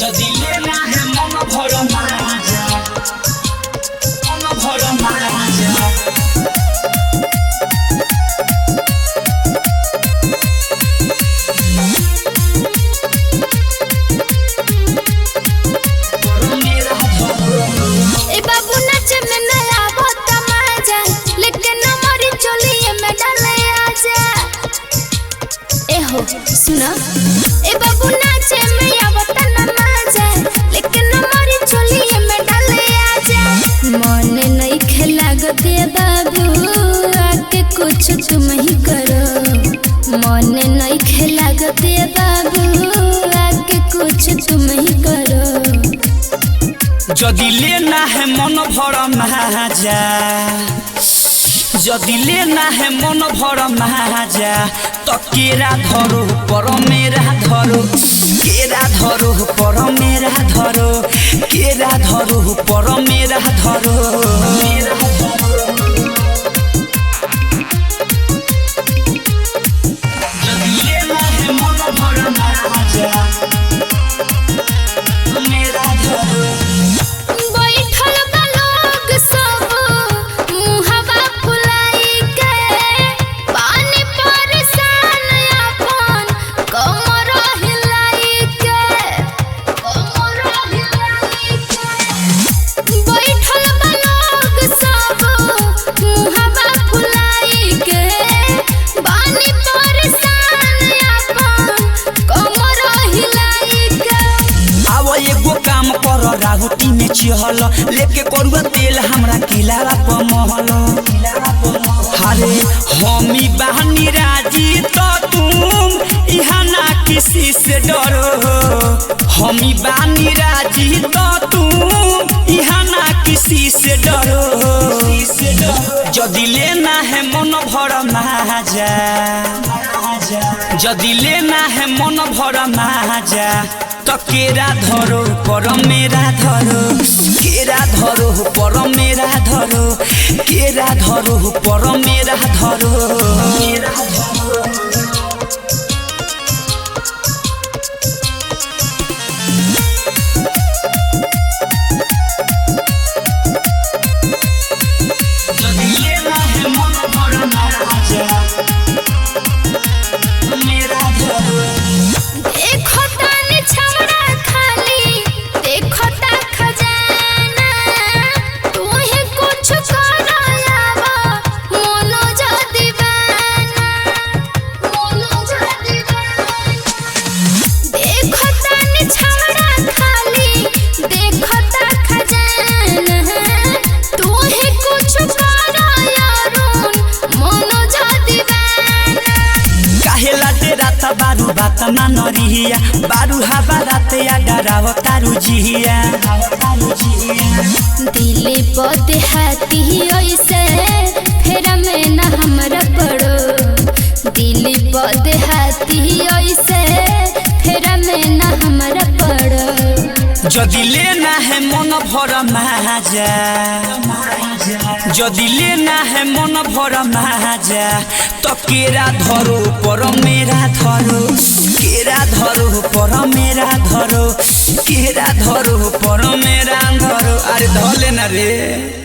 যদি লেনা হে মন ভর মাজা মন ভর মাজা सुना ए बाबू नाचे में आवता ना मजा लेकिन हमारी चोली में डाले आजा मन नहीं खेला गते बाबू आके कुछ तुम ही करो मन नहीं खेला गते बाबू आके कुछ तुम ही करो যদি লেনা হে মন ভর মাজা যদি লেনা হে মন ভর মাজা तो केरा धरो पर मेरा धरो केरा धरो पर मेरा धरो केरा धरो पर मेरा धरो যদি লেনা হে মন ভর মাজা मेरा धरो राहुटी में चिहल लेके करुआ तेल हमरा किलारा पर महल हरे हमी बहनी राजी तो तुम यहाँ ना किसी से डरो हमी बहनी राजी तो तुम यहाँ ना किसी से डरो जदि लेना है मन भर মাজা जदि लेना है मन भर মাজা तो केरा धरो पर मेरा धरो केरा धरो पर मेरा धरो केरा धरो पर मेरा धरो जदि लेना है मन भर মাজা मेरा धरो बारू बात ना नरिया बारू हवा राते या डराव तारू जिया दिल पद हाथी ऐसे फेर में ना हमरा पड़ो दिल पद हाथी ऐसे फेर में ना हमरा पड़ो जदि लेना है मन भर মাজা जदि लेना है मन भर মাজা तो केरा धरो पर मेरा धरो केरा धरो पर मेरा धरो केरा धरो पर मेरा धरो अरे धले ना रे।